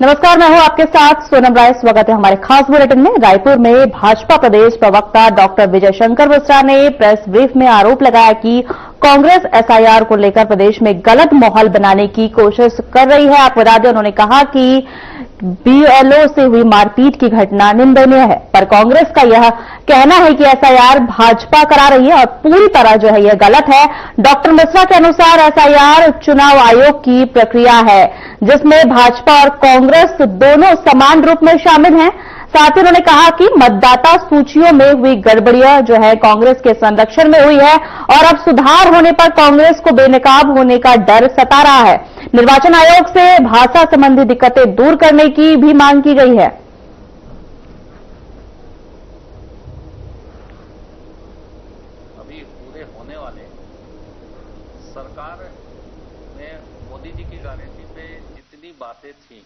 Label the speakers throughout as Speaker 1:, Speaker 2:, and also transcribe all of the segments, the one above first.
Speaker 1: नमस्कार, मैं हूं आपके साथ सोनम राय। स्वागत है हमारे खास बुलेटिन में। रायपुर में भाजपा प्रदेश प्रवक्ता डॉक्टर विजय शंकर मिश्रा ने प्रेस ब्रीफ में आरोप लगाया कि कांग्रेस एसआईआर को लेकर प्रदेश में गलत माहौल बनाने की कोशिश कर रही है। आपको बता दें, उन्होंने कहा कि बीएलओ से हुई मारपीट की घटना निंदनीय है, पर कांग्रेस का यह कहना है कि एसआईआर भाजपा करा रही है और पूरी तरह जो है यह गलत है। डॉक्टर मिश्रा के अनुसार एसआईआर चुनाव आयोग की प्रक्रिया है जिसमें भाजपा और कांग्रेस दोनों समान रूप में शामिल हैं। साथ ही उन्होंने कहा कि मतदाता सूचियों में हुई गड़बड़ियां जो है कांग्रेस के संरक्षण में हुई है और अब सुधार होने पर कांग्रेस को बेनकाब होने का डर सता रहा है। निर्वाचन आयोग से भाषा संबंधी दिक्कतें दूर करने की भी मांग की गई है।
Speaker 2: अभी पूरे होने वाले सरकार में मोदी जी की गारंटी पे जितनी बातें थी,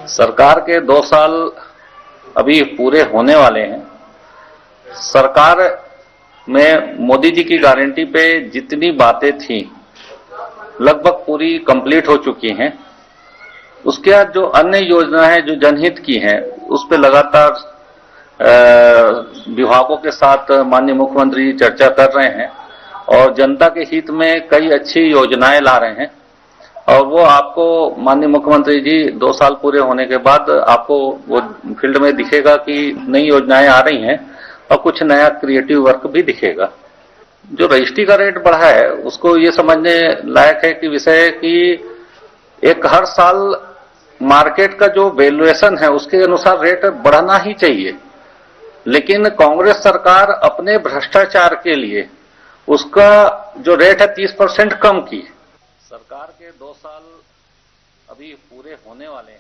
Speaker 2: सरकार के 2 साल अभी पूरे होने वाले हैं। सरकार में मोदी जी की गारंटी पे जितनी बातें थी लगभग पूरी कंप्लीट हो चुकी हैं। उसके बाद जो अन्य योजनाएं जो जनहित की हैं उस पे लगातार विभागों के साथ माननीय मुख्यमंत्री जी चर्चा कर रहे हैं और जनता के हित में कई अच्छी योजनाएं ला रहे हैं और वो आपको माननीय मुख्यमंत्री जी 2 साल पूरे होने के बाद आपको वो फील्ड में दिखेगा कि नई योजनाएं आ रही हैं और कुछ नया क्रिएटिव वर्क भी दिखेगा। जो रजिस्ट्री का रेट बढ़ा है उसको ये समझने लायक है कि विषय है कि एक हर साल मार्केट का जो वैल्यूएशन है उसके अनुसार रेट बढ़ना ही चाहिए, लेकिन कांग्रेस सरकार अपने भ्रष्टाचार के लिए उसका जो रेट है 30% कम की। सरकार के 2 साल अभी पूरे होने वाले हैं।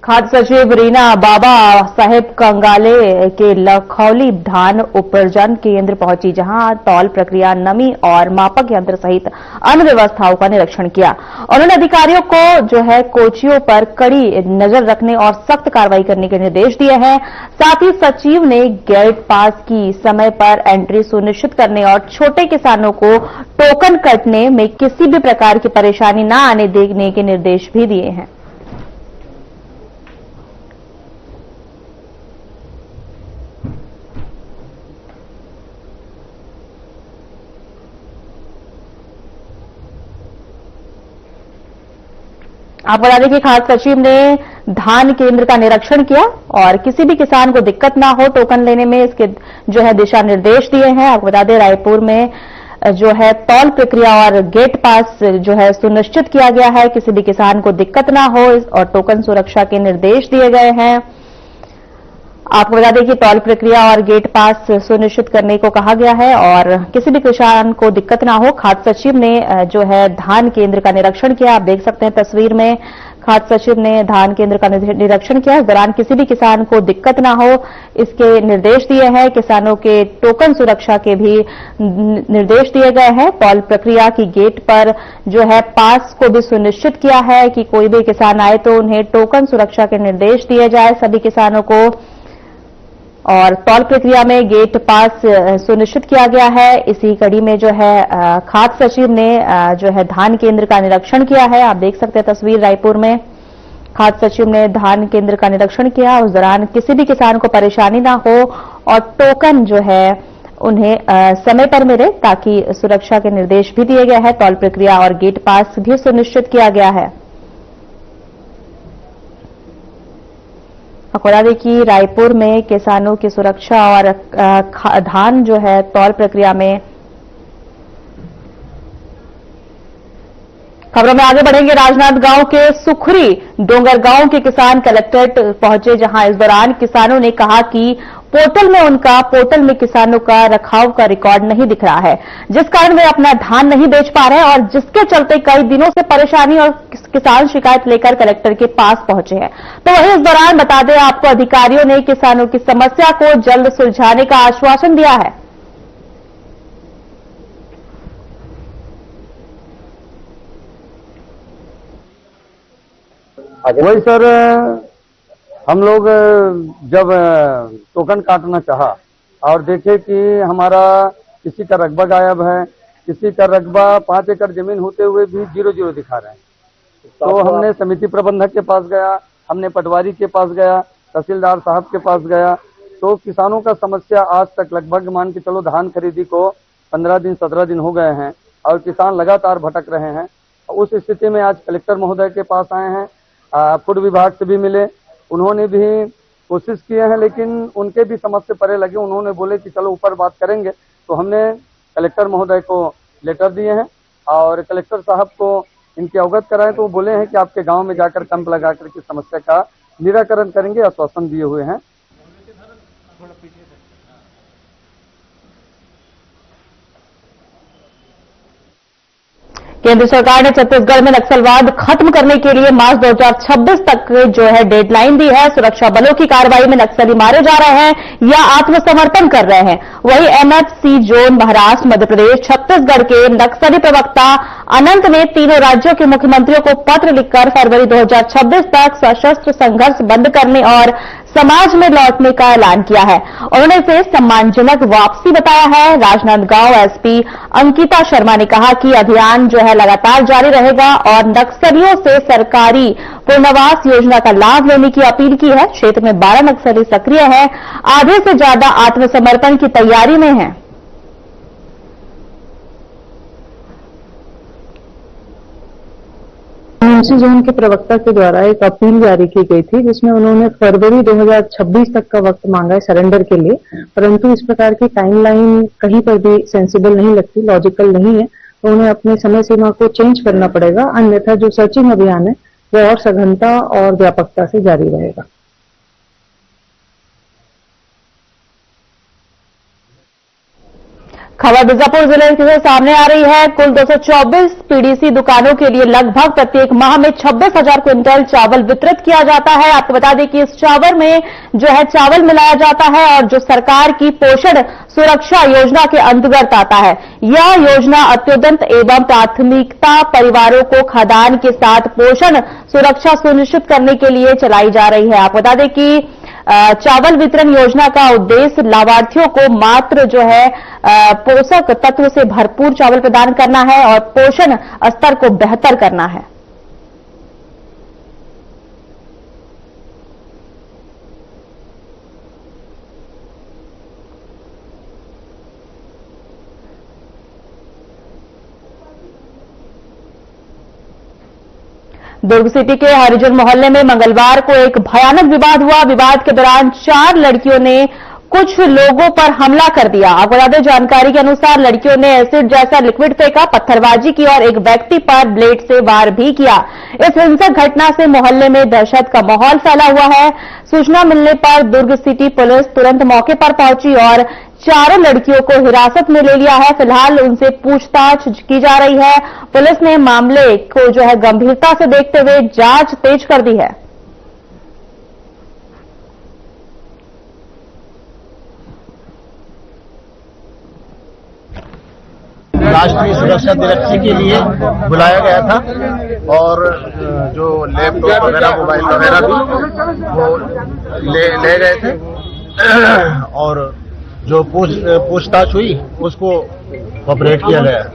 Speaker 1: खाद्य सचिव रीना बाबा साहेब कंगाले के लखौली धान उपार्जन केंद्र पहुंची, जहां तौल प्रक्रिया, नमी और मापक यंत्र सहित अन्य व्यवस्थाओं का निरीक्षण किया। उन्होंने अधिकारियों को जो है कोचियों पर कड़ी नजर रखने और सख्त कार्रवाई करने के निर्देश दिए हैं। साथ ही सचिव ने गेट पास की समय पर एंट्री सुनिश्चित करने और छोटे किसानों को टोकन कटने में किसी भी प्रकार की परेशानी न आने देने के निर्देश भी दिए हैं। आप बता दें कि खाद्य सचिव ने धान केंद्र का निरीक्षण किया और किसी भी किसान को दिक्कत ना हो टोकन लेने में, इसके जो है दिशा निर्देश दिए हैं। आपको बता दें, रायपुर में जो है तौल प्रक्रिया और गेट पास जो है सुनिश्चित किया गया है, किसी भी किसान को दिक्कत ना हो और टोकन सुरक्षा के निर्देश दिए गए हैं। आपको बता दें कि तौल प्रक्रिया और गेट पास सुनिश्चित करने को कहा गया है और किसी भी किसान को दिक्कत ना हो। खाद्य सचिव ने जो है धान केंद्र का निरीक्षण किया। आप देख सकते हैं तस्वीर में, खाद्य सचिव ने धान केंद्र का निरीक्षण किया। इस दौरान किसी भी किसान को दिक्कत ना हो इसके निर्देश दिए हैं। किसानों के टोकन सुरक्षा के भी निर्देश दिए गए हैं। तौल प्रक्रिया की गेट पर जो है पास को भी सुनिश्चित किया है कि कोई भी किसान आए तो उन्हें टोकन सुरक्षा के निर्देश दिए जाए सभी किसानों को। और तौल प्रक्रिया में गेट पास सुनिश्चित किया गया है। इसी कड़ी में जो है खाद्य सचिव ने जो है धान केंद्र का निरीक्षण किया है। आप देख सकते हैं तस्वीर, रायपुर में खाद्य सचिव ने धान केंद्र का निरीक्षण किया। उस दौरान किसी भी किसान को परेशानी ना हो और टोकन जो है उन्हें समय पर मिले, ताकि सुरक्षा के निर्देश भी दिए गए हैं। तौल प्रक्रिया और गेट पास भी सुनिश्चित किया गया है। बता दें कि रायपुर में किसानों की सुरक्षा और धान जो है तौल प्रक्रिया में। खबरों में आगे बढ़ेंगे। राजनांदगांव के सुखरी डोंगरगांव के किसान कलेक्ट्रेट पहुंचे, जहां इस दौरान किसानों ने कहा कि पोर्टल में किसानों का रखाव का रिकॉर्ड नहीं दिख रहा है, जिस कारण वे अपना धान नहीं बेच पा रहे हैं और जिसके चलते कई दिनों से परेशानी और किसान शिकायत लेकर कलेक्टर के पास पहुंचे हैं। तो वहीं इस दौरान बता दें आपको, अधिकारियों ने किसानों की समस्या को जल्द सुलझाने का आश्वासन दिया है।
Speaker 3: वही सर, हम लोग जब टोकन काटना चाहा और देखे कि हमारा किसी का रकबा गायब है किसी का रकबा 5 एकड़ जमीन होते हुए भी 0-0 दिखा रहे हैं। तो हमने समिति प्रबंधक के पास गया, हमने पटवारी के पास गया, तहसीलदार साहब के पास गया, तो किसानों का समस्या आज तक लगभग मान के चलो धान खरीदी को 15 दिन 17 दिन हो गए हैं और किसान लगातार भटक रहे हैं। उस स्थिति में आज कलेक्टर महोदय के पास आए हैं, फूड विभाग से भी मिले, उन्होंने भी कोशिश किए हैं लेकिन उनके भी समझ से परे लगे। उन्होंने बोले कि चलो ऊपर बात करेंगे, तो हमने कलेक्टर महोदय को लेटर दिए हैं और कलेक्टर साहब को इनके अवगत कराएं, तो वो बोले हैं कि आपके गांव में जाकर कैंप लगा करके समस्या का निराकरण करेंगे, आश्वासन दिए हुए हैं।
Speaker 1: केंद्र सरकार ने छत्तीसगढ़ में नक्सलवाद खत्म करने के लिए मार्च 2026 तक जो है डेडलाइन दी है। सुरक्षा बलों की कार्रवाई में नक्सली मारे जा रहे हैं या आत्मसमर्पण कर रहे हैं। वहीं एमएफसी जोन महाराष्ट्र, मध्य प्रदेश, छत्तीसगढ़ के नक्सली प्रवक्ता अनंत ने तीनों राज्यों के मुख्यमंत्रियों को पत्र लिखकर फरवरी 2026 तक सशस्त्र संघर्ष बंद करने और समाज में लौटने का ऐलान किया है। उन्होंने इसे सम्मानजनक वापसी बताया है। राजनांदगांव एसपी अंकिता शर्मा ने कहा कि अभियान जो है लगातार जारी रहेगा और नक्सलियों से सरकारी पुनर्वास योजना का लाभ लेने की अपील की है। क्षेत्र में 12 नक्सली सक्रिय हैं, आधे से ज्यादा आत्मसमर्पण की तैयारी में हैं।
Speaker 4: एमएफसी जोन के प्रवक्ता के द्वारा एक अपील जारी की गई थी जिसमें उन्होंने फरवरी 2026 तक का वक्त मांगा है सरेंडर के लिए, परंतु इस प्रकार की टाइमलाइन कहीं पर भी सेंसिबल नहीं लगती, लॉजिकल नहीं है, तो उन्हें अपनी समय सीमा को चेंज करना पड़ेगा। अन्यथा जो सर्चिंग अभियान है वो और सघनता और व्यापकता से जारी रहेगा।
Speaker 1: खबर बीजापुर जिले से सामने आ रही है। कुल 224 पीडीसी दुकानों के लिए लगभग प्रत्येक माह में 26,000 क्विंटल चावल वितरित किया जाता है। आपको बता दें कि इस चावल में जो है चावल मिलाया जाता है और जो सरकार की पोषण सुरक्षा योजना के अंतर्गत आता है। यह योजना अत्युन्नत एवं प्राथमिकता परिवारों को खाद्यान्न के साथ पोषण सुरक्षा सुनिश्चित करने के लिए चलाई जा रही है। आपको बता दें कि चावल वितरण योजना का उद्देश्य लाभार्थियों को मात्र जो है पोषक तत्व से भरपूर चावल प्रदान करना है और पोषण स्तर को बेहतर करना है। दुर्ग सिटी के हरिजन मोहल्ले में मंगलवार को एक भयानक विवाद हुआ। विवाद के दौरान 4 लड़कियों ने कुछ लोगों पर हमला कर दिया। आपको बता दें, जानकारी के अनुसार लड़कियों ने एसिड जैसा लिक्विड फेंका, पत्थरबाजी की और एक व्यक्ति पर ब्लेड से वार भी किया। इस हिंसक घटना से मोहल्ले में दहशत का माहौल फैला हुआ है। सूचना मिलने पर दुर्ग सिटी पुलिस तुरंत मौके पर पहुंची और 4 लड़कियों को हिरासत में ले लिया है। फिलहाल उनसे पूछताछ की जा रही है। पुलिस ने मामले को जो है गंभीरता से देखते हुए जांच तेज कर दी है।
Speaker 5: राष्ट्रीय सुरक्षा दिवस के लिए बुलाया गया था और जो लैपटॉप वगैरह मोबाइल वगैरह भी वो ले गए थे और जो पूछताछ हुई उसको ऑपरेट किया गया।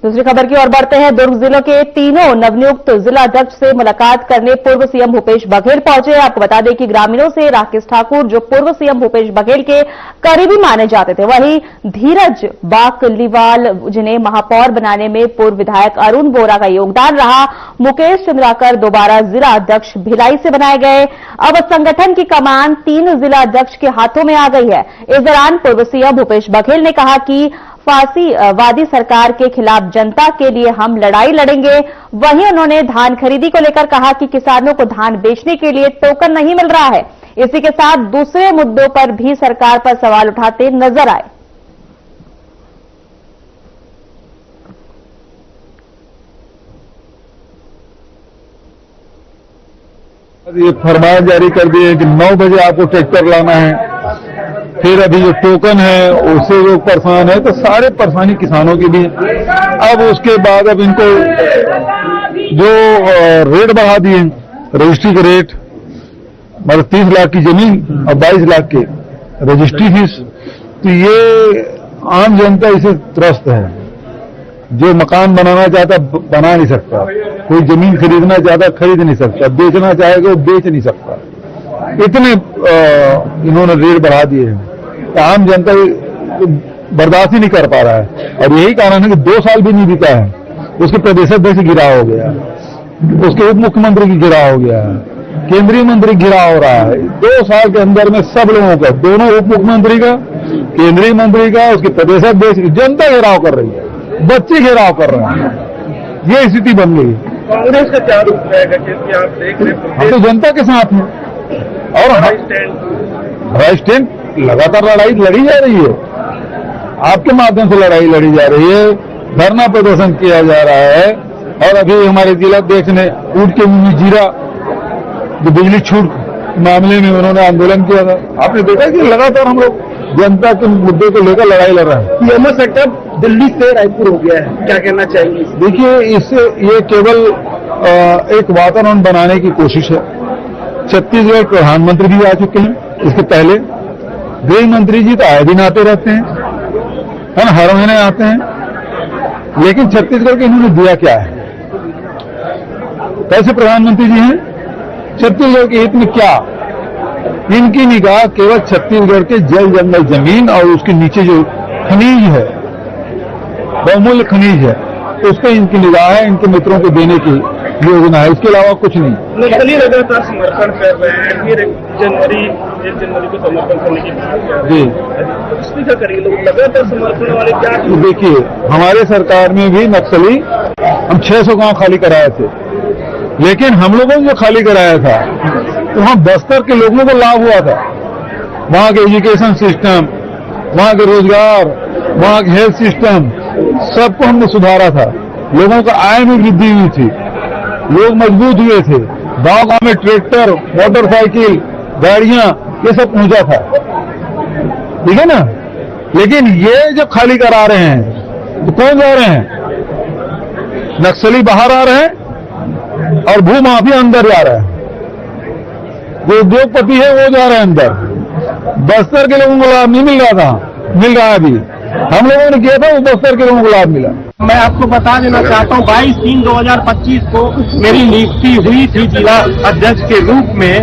Speaker 1: दूसरी खबर की ओर बढ़ते हैं। दुर्ग जिले के तीनों नवनियुक्त जिला अध्यक्ष से मुलाकात करने पूर्व सीएम भूपेश बघेल पहुंचे। आपको बता दें कि ग्रामीणों से राकेश ठाकुर, जो पूर्व सीएम भूपेश बघेल के करीबी माने जाते थे, वहीं धीरज बाकलीवाल, जिन्हें महापौर बनाने में पूर्व विधायक अरुण बोरा का योगदान रहा, मुकेश चंद्राकर दोबारा जिला अध्यक्ष भिलाई से बनाए गए। अब संगठन की कमान 3 जिला अध्यक्ष के हाथों में आ गई है। इस दौरान पूर्व सीएम भूपेश बघेल ने कहा कि फांसीवादी सरकार के खिलाफ जनता के लिए हम लड़ाई लड़ेंगे। वहीं उन्होंने धान खरीदी को लेकर कहा कि किसानों को धान बेचने के लिए टोकन नहीं मिल रहा है। इसी के साथ दूसरे मुद्दों पर भी सरकार पर सवाल उठाते नजर आए।
Speaker 6: ये फरमान जारी कर दिए कि 9 बजे आपको ट्रैक्टर लाना है। फिर अभी जो टोकन है उससे लोग परेशान है, तो सारे परेशानी किसानों की भी है। अब उसके बाद अब इनको जो रेट बढ़ा दिए, रजिस्ट्री के रेट, मतलब 30 लाख की जमीन और 22 लाख की रजिस्ट्री फीस, तो ये आम जनता इसे त्रस्त है। जो मकान बनाना चाहता बना नहीं सकता, कोई जमीन खरीदना चाहता खरीद नहीं सकता, बेचना चाहेगा वो बेच नहीं सकता। इतने इन्होंने रेट बढ़ा दिए हैं, तो आम जनता बर्दाश्त ही नहीं कर पा रहा है। और यही कारण है कि 2 साल भी नहीं बीता है, उसके प्रदेशाध्यक्ष गिरा हो गया, उसके उप मुख्यमंत्री की गिरा हो गया, केंद्रीय मंत्री गिरा हो रहा है। 2 साल के अंदर में सब लोगों का, दोनों उप मुख्यमंत्री का, केंद्रीय मंत्री का, उसके प्रदेशाध्यक्ष, जनता घेराव कर रही है, बच्चे घेराव कर रहे हैं। ये स्थिति बन गई।
Speaker 5: कांग्रेस का क्या रूप रहेगा, क्योंकि आप देख रहे हैं
Speaker 6: हम तो जनता के साथ हैं और हमारा स्टैंड लगातार लड़ाई लड़ी जा रही है, आपके माध्यम से लड़ाई लड़ी जा रही है, धरना प्रदर्शन किया जा रहा है। और अभी हमारे जिलाध्यक्ष ने ऊँट के मुंह में जीरा, जो बिजली छूट मामले में उन्होंने आंदोलन किया था, आपने देखा कि लगातार हम लोग जनता के मुद्दे को लेकर लड़ाई लड़ रहे हैं।
Speaker 5: पीएमओ सेटअप दिल्ली से रायपुर हो गया है, क्या कहना चाहेंगे?
Speaker 6: देखिए, इससे ये केवल एक वातावरण बनाने की कोशिश है। छत्तीसगढ़ प्रधानमंत्री भी आ चुके हैं, इसके पहले गृह मंत्री जी तो आए दिन आते रहते हैं, है ना, हर महीने आते हैं। लेकिन छत्तीसगढ़ के इन्होंने दिया क्या है? कैसे प्रधानमंत्री जी हैं? छत्तीसगढ़ के हित में क्या? इनकी निगाह केवल छत्तीसगढ़ के जल जंगल जमीन और उसके नीचे जो खनिज है, बहुमूल्य खनिज है, उस पर इनकी निगाह है, इनके मित्रों को देने की योजना है, इसके अलावा कुछ नहीं।
Speaker 5: नक्सली लगातार समर्थन कर रहे हैं, फिर 1 जनवरी को समर्थन करने की बात कर रहे हैं, इसमें क्या करेंगे लोग? लगातार समर्थन वाले क्या?
Speaker 6: देखिए, हमारे सरकार में भी नक्सली, हम 600 गांव खाली कराए थे, लेकिन हम लोगों ने जो खाली कराया था तो वहां बस्तर के लोगों को लाभ हुआ था। वहां के एजुकेशन सिस्टम, वहां के रोजगार, वहां के हेल्थ सिस्टम, सबको हमने सुधारा था। लोगों का आय में वृद्धि हुई थी, लोग मजबूत हुए थे, गांव-गांव में ट्रैक्टर, मोटरसाइकिल, गाड़ियां, ये सब पहुंचा था, ठीक है ना। लेकिन ये जो खाली करा रहे हैं तो कौन जा रहे हैं? नक्सली बाहर आ रहे हैं और भूमाफिया अंदर जा रहा है। जो उद्योगपति है वो जा रहे हैं अंदर। बस्तर के लोगों को लाभ नहीं मिल रहा था, मिल रहा है अभी। हम लोगों ने किया था, वो बस्तर के लोगों को लाभ मिला।
Speaker 5: मैं आपको बता देना चाहता हूँ, 22/3/2025 को मेरी नियुक्ति हुई थी जिला अध्यक्ष के रूप में।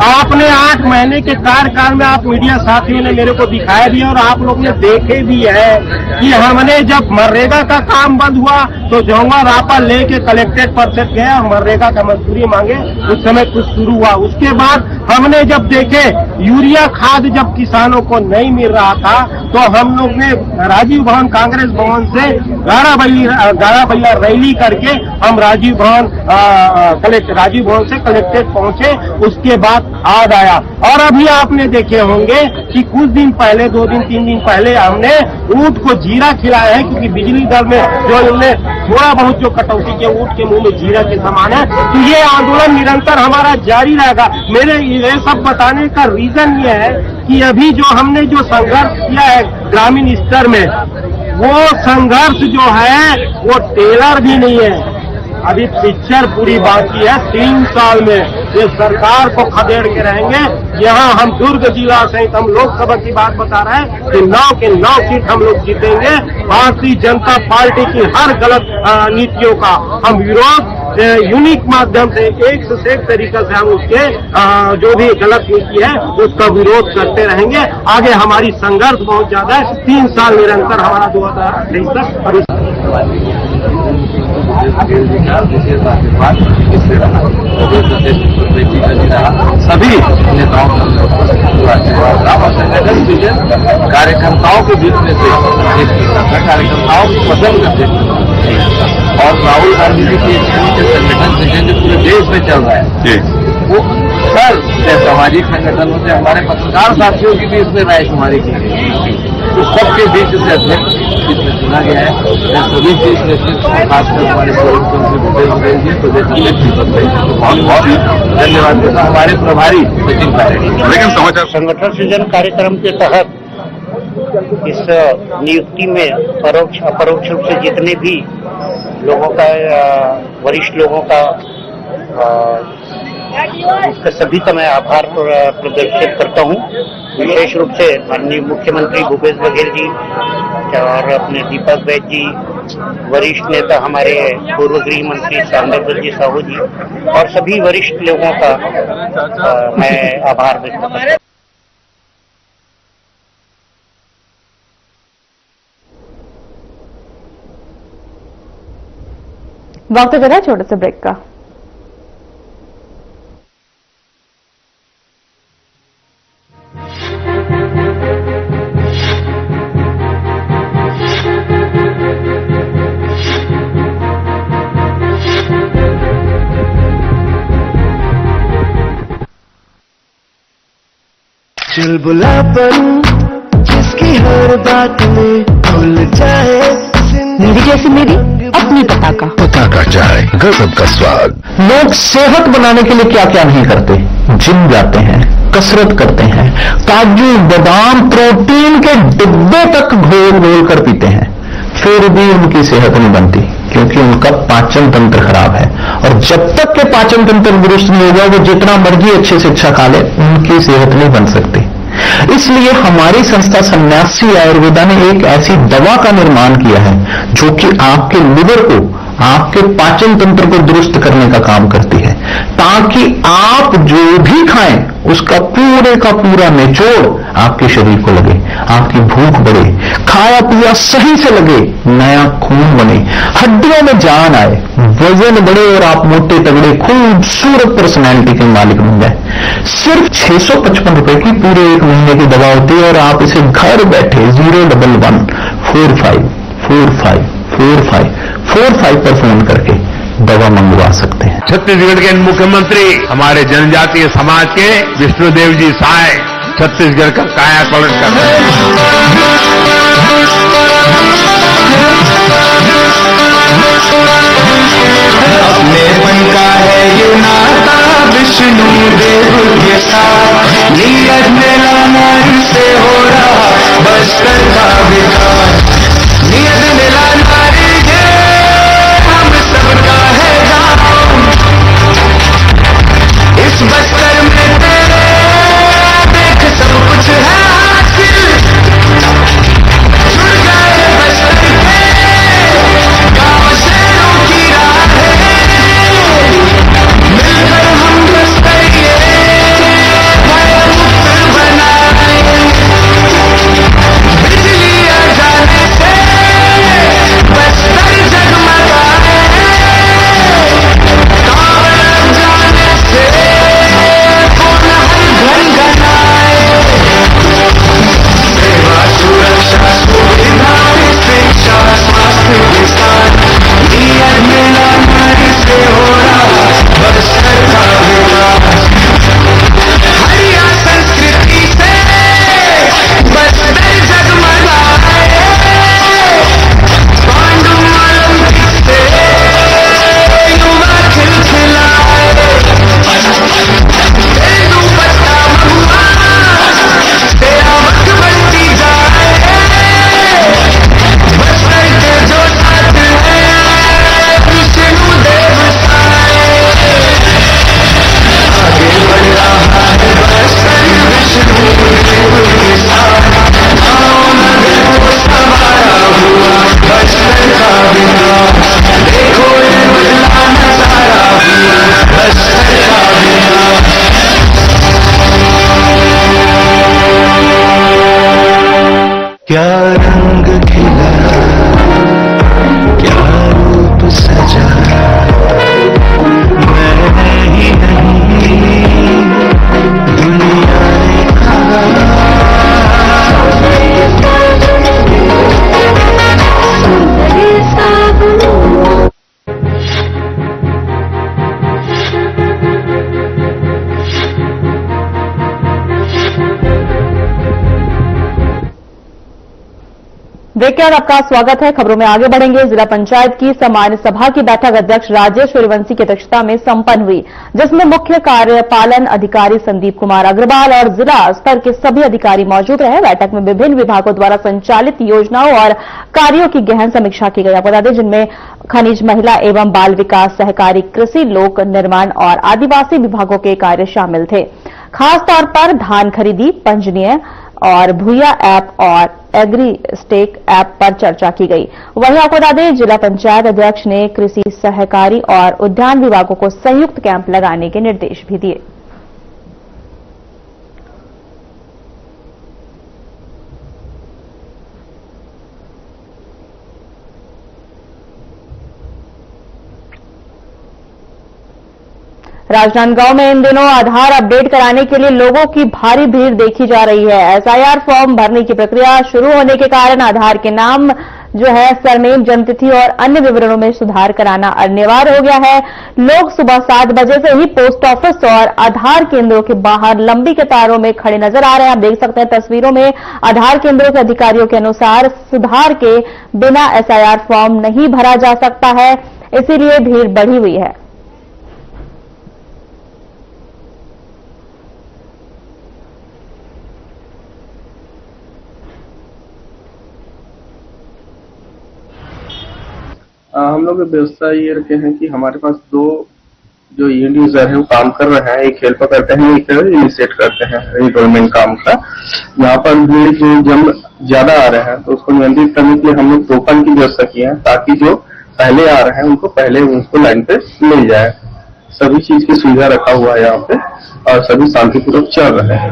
Speaker 5: आपने 8 महीने के कार्यकाल में आप मीडिया साथियों ने मेरे को दिखाया भी और आप लोग ने देखे भी है कि हमने जब मनरेगा का काम बंद हुआ तो जौवा रापा लेके कलेक्ट्रेट परिषद गए और मनरेगा का मजदूरी मांगे, उस समय कुछ शुरू हुआ। उसके बाद हमने जब देखे यूरिया खाद जब किसानों को नहीं मिल रहा था तो हम लोग ने राजीव भवन कांग्रेस भवन से गाड़ा बैला रैली करके हम राजीव भवन से कलेक्ट्रेट पहुंचे। उसके बाद आज आया और अभी आपने देखे होंगे कि कुछ दिन पहले, 2 दिन 3 दिन पहले हमने ऊंट को जीरा खिलाया है, क्योंकि बिजली दर में जो इनने थोड़ा बहुत जो कटौती के ऊंट के मुंह में जीरा के समान है। तो ये आंदोलन निरंतर हमारा जारी रहेगा। मेरे ये सब बताने का रीजन ये है कि अभी जो हमने जो संघर्ष किया है ग्रामीण स्तर में, वो संघर्ष जो है वो टेलर भी नहीं है, अभी पिक्चर पूरी बाकी है। 3 साल में ये सरकार को खदेड़ के रहेंगे। यहाँ हम दुर्ग जिला सहित हम लोकसभा की बात बता रहे हैं कि 9 के 9 सीट हम लोग जीतेंगे। भारतीय जनता पार्टी की हर गलत नीतियों का हम विरोध यूनिक माध्यम से एक से एक तरीके से हम उसके जो भी गलत नीति है उसका विरोध करते रहेंगे। आगे हमारी संघर्ष बहुत ज्यादा है। 3 साल निरंतर हमारा 2023 तक और
Speaker 2: सभी नेताओं कार्यकर्ताओं के बीच में से कार्यकर्ताओं को पसंद करते और राहुल गांधी जी के संगठन जो पूरे देश में चल रहा है वो सर सामाजिक संगठनों से हमारे पत्रकार साथियों की भी इसमें राय शुमारी की गई, तो सबके बीच से अध्यक्ष इसमें चुना गया है। मैं सभी से इस नेतृत्व को खासकर हमारे भूपेश बघेल जी प्रदेश बहुत धन्यवाद देता हूँ। हमारे प्रभारी सचिन पायलट।
Speaker 5: लेकिन समाचार संगठन सृजन कार्यक्रम के तहत
Speaker 7: इस नियुक्ति में परोक्ष अपरोक्ष रूप से जितने भी लोगों का वरिष्ठ लोगों का इसका सभी का मैं आभार प्रदर्शित करता हूँ। विशेष रूप से माननीय मुख्यमंत्री भूपेश बघेल जी और अपने दीपक वैद्य जी, वरिष्ठ नेता हमारे पूर्व गृह मंत्री सांबेश्वर जी साहू जी और सभी वरिष्ठ लोगों का मैं आभार व्यक्त करता हूँ।
Speaker 1: वक्त हो है छोटे से ब्रेक का।
Speaker 8: चल बुलापन जिसकी हर बात में भूल जाए, मेरी जैसी मेरी अपनी पताका
Speaker 9: चाय, गजब का स्वाद।
Speaker 10: लोग सेहत बनाने के लिए क्या क्या नहीं करते, जिम जाते हैं, कसरत करते हैं, काजू बादाम प्रोटीन के डिब्बे तक घोल घोल कर पीते हैं, फिर भी उनकी सेहत नहीं बनती क्योंकि उनका पाचन तंत्र खराब है। और जब तक के पाचन तंत्र दुरुस्त नहीं होगा, वो जितना मर्जी अच्छे से अच्छा खा ले, उनकी सेहत नहीं बन सकती। इसलिए हमारी संस्था सन्यासी आयुर्वेदा ने एक ऐसी दवा का निर्माण किया है जो कि आपके लिवर को, आपके पाचन तंत्र को दुरुस्त करने का काम करती है, ताकि आप जो भी खाएं उसका पूरे का पूरा निचोड़ आपके शरीर को लगे, आपकी भूख बढ़े, खाया पिया सही से लगे, नया खून बने, हड्डियों में जान आए, वजन बढ़े और आप मोटे तगड़े खूबसूरत पर्सनैलिटी के मालिक बन जाए। सिर्फ 655 रुपए की पूरे 1 महीने की दवा होती है और आप इसे घर बैठे 01145454545 पर फोन करके दवा मंगवा सकते हैं।
Speaker 9: छत्तीसगढ़ के मुख्यमंत्री हमारे जनजातीय समाज के विष्णुदेव जी साय छत्तीसगढ़ का कायापलट कर रहे हैं।
Speaker 8: अपने मन का है ये नाता विष्णु देव के साथ, नीयत मेरा नारी से हो रहा बस्तर का विकास, नीयत मेरा नारी है हम सबका है गाँव, इस बस्तर में तेरे देख सब कुछ है हासिल, जुड़ गए बस्तर के गाँव शहरों की राह है, मिलकर हम बस्तर ये भयमुक्त बनाए, बिजली आ जाने से बस्तर जगमगाए, कांवड़ लग जाने से कौन हर घनघनाए, सेवा सुरक्षा सुविधा शिक्षा स्वास्थ्य विस्तार, नियत मेरा नारी से हो रहा बस्तर का विकास, हरिया संस्कृति से बस्तर जगमगाए, पांडु मालम से युवा खिलखिलाए, तेंदु पत्ता महुआ तेरा वक्त बनती जाए, बस्तर के जो साथ है विष्णु देव साए, आगे बढ़ रहा है बस्तर विष्णु देव के साथ, गाँव नगर को संवारा हुआ बस्तर का विकास, देखो ये बदला नजारा हुआ बस्तर का विकास। क्या रंग खिला, क्या रूप सजा, मैं ही नहीं दुनिया ने कहा,
Speaker 1: ब्रेक के बाद आपका स्वागत है। खबरों में आगे बढ़ेंगे। जिला पंचायत की सामान्य सभा की बैठक अध्यक्ष राजेश सूर्यवंशी की अध्यक्षता में संपन्न हुई, जिसमें मुख्य कार्यपालन अधिकारी संदीप कुमार अग्रवाल और जिला स्तर के सभी अधिकारी मौजूद रहे। बैठक में विभिन्न विभागों द्वारा संचालित योजनाओं और कार्यों की गहन समीक्षा की गई। आपको बता दें, जिनमें खनिज, महिला एवं बाल विकास, सहकारी, कृषि, लोक निर्माण और आदिवासी विभागों के कार्य शामिल थे। खास तौर पर धान खरीदी, पंजीयन और भूया ऐप और एग्री स्टेक ऐप पर चर्चा की गई। वहीं आपको बता दें, जिला पंचायत अध्यक्ष ने कृषि, सहकारी और उद्यान विभागों को संयुक्त कैंप लगाने के निर्देश भी दिए। राजनांदगांव में इन दिनों आधार अपडेट कराने के लिए लोगों की भारी भीड़ देखी जा रही है। एसआईआर फॉर्म भरने की प्रक्रिया शुरू होने के कारण आधार के नाम सरनेम, जन्मतिथि और अन्य विवरणों में सुधार कराना अनिवार्य हो गया है। लोग सुबह 7 बजे से ही पोस्ट ऑफिस और आधार केंद्रों के बाहर लंबी कतारों में खड़े नजर आ रहे हैं। आप देख सकते हैं तस्वीरों में। आधार केंद्रों के अधिकारियों के अनुसार सुधार के बिना एसआईआर फॉर्म नहीं भरा जा सकता है, इसीलिए भीड़ बढ़ी हुई है।
Speaker 5: हम लोग व्यवस्था ये रखे हैं कि हमारे पास 2 जो एंड यूजर है वो काम कर रहे हैं, एक हेल्प करते हैं, एक इनिशिएट करते हैं एनरोलमेंट काम का। यहाँ पर भीड़ जो जब ज्यादा आ रहे हैं तो उसको नियंत्रित करने के लिए हम लोग टोकन की व्यवस्था की है, ताकि जो पहले आ रहे हैं उनको लाइन पे मिल जाए। सभी चीज की सुविधा रखा हुआ है यहाँ पे और सभी शांतिपूर्वक चल रहे हैं।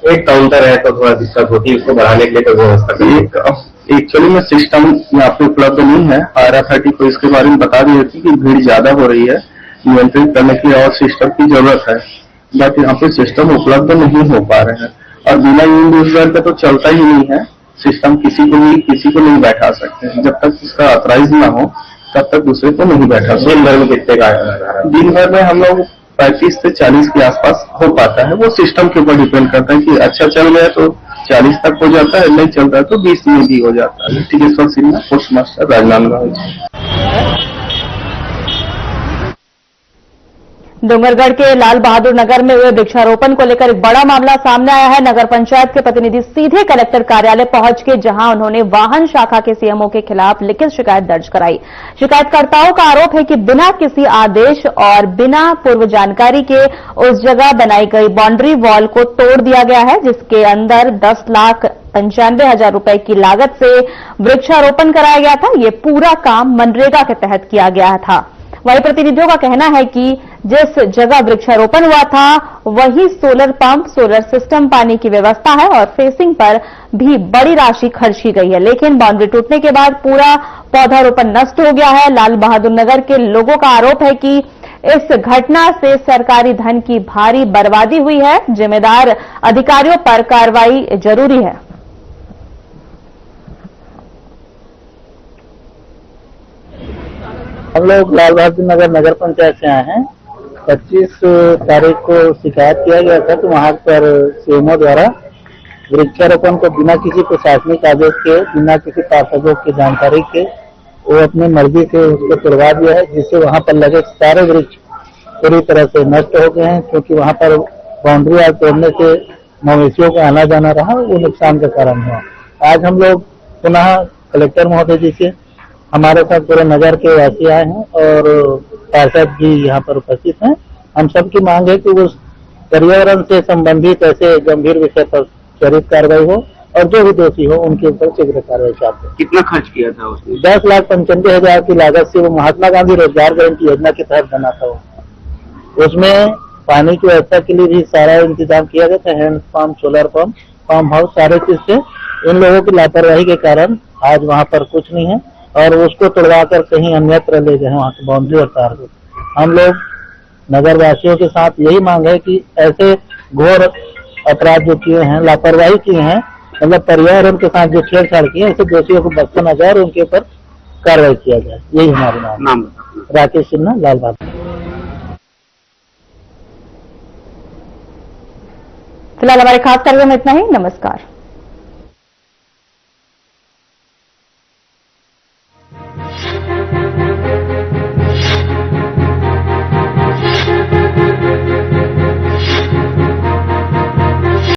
Speaker 5: एक काउंटर है तो थोड़ा दिक्कत होती है, उसको बढ़ाने के लिए कोई व्यवस्था एक्चुअली में सिस्टम यहाँ पे उपलब्ध नहीं है। IRA30 को इसके बारे में बता दी थी कि भीड़ ज्यादा हो रही है, नियंत्रित करने के लिए और सिस्टम की जरूरत है, बट यहाँ पे सिस्टम उपलब्ध नहीं हो पा रहे हैं। और बिना यूजर पे तो चलता ही नहीं है सिस्टम, किसी को नहीं बैठा सकते हैं। जब तक इसका ऑथराइज ना हो तब तक दूसरे को नहीं बैठा सकते। दिन भर में कितने का? दिन भर में हम लोग 35 से 40 के आसपास हो पाता है। वो सिस्टम के ऊपर डिपेंड करता है कि अच्छा चल गया तो 40 तक हो जाता है, नहीं चल रहा है तो 20 में भी हो जाता है। Tikeshwar Sinha, post master, Rajnandgaon.
Speaker 1: डूंगरगढ़ के लाल बहादुर नगर में हुए वृक्षारोपण को लेकर एक बड़ा मामला सामने आया है। नगर पंचायत के प्रतिनिधि सीधे कलेक्टर कार्यालय पहुंच के जहां उन्होंने वाहन शाखा के सीएमओ के खिलाफ लिखित शिकायत दर्ज कराई। शिकायतकर्ताओं का आरोप है कि बिना किसी आदेश और बिना पूर्व जानकारी के उस जगह बनाई गई बाउंड्री वॉल को तोड़ दिया गया है, जिसके अंदर 10,95,000 रुपए की लागत से वृक्षारोपण कराया गया था। ये पूरा काम मनरेगा के तहत किया गया था। वहीं प्रतिनिधियों का कहना है कि जिस जगह वृक्षारोपण हुआ था वही सोलर पंप, सोलर सिस्टम, पानी की व्यवस्था है और फेसिंग पर भी बड़ी राशि खर्च की गई है, लेकिन बाउंड्री टूटने के बाद पूरा पौधारोपण नष्ट हो गया है। लाल बहादुर नगर के लोगों का आरोप है कि इस घटना से सरकारी धन की भारी बर्बादी हुई है। जिम्मेदार अधिकारियों पर कार्रवाई जरूरी है।
Speaker 11: हम लोग लाल बहादुर नगर नगर पंचायत से आए हैं। 25 तारीख को शिकायत किया गया था कि वहां पर सीएमओ द्वारा वृक्षारोपण को बिना किसी प्रशासनिक आदेश के, बिना किसी पार्षदों की जानकारी के वो अपनी मर्जी से उसको तोड़वा दिया है, जिससे वहां पर लगे सारे वृक्ष पूरी तरह से नष्ट हो गए हैं। क्योंकि वहां पर बाउंड्री वाल तोड़ने से मवेशियों का आना जाना रहा, वो नुकसान का कारण हुआ। आज हम लोग पुनः कलेक्टर महोदय जी से, हमारे साथ पूरे नगर के वासी आए हैं और पार्षद जी यहाँ पर उपस्थित हैं। हम सबकी मांग है कि उस पर्यावरण से संबंधित ऐसे गंभीर विषय पर त्वरित कार्रवाई हो और जो भी दोषी हो उनके ऊपर शीघ्र कार्रवाई चाहते हैं।
Speaker 5: कितना खर्च किया था उसने?
Speaker 11: 10,95,000 की लागत से वो महात्मा गांधी रोजगार गारंटी योजना के तहत बना था। उसमें पानी की व्यवस्था के लिए भी सारा इंतजाम किया गया था, hand pump, solar pump, pump house, सारे चीज से। इन लोगों की लापरवाही के कारण आज वहाँ पर कुछ नहीं है और उसको तोड़वाकर कहीं अन्यत्र ले गए वहाँ की बाउंड्री और तार को। हम लोग नगरवासियों के साथ यही मांग है कि ऐसे घोर अपराध जो किए हैं, लापरवाही किए हैं, मतलब पर्यावरण के साथ जो छेड़छाड़ किए, ऐसे दोषियों को बख्शा न जाए और उनके ऊपर कार्रवाई किया जाए। यही हमारी मांग। राकेश सिन्हा, लाल बहादुर।
Speaker 1: फिलहाल हमारे खास कार्यक्रम में इतना ही। नमस्कार।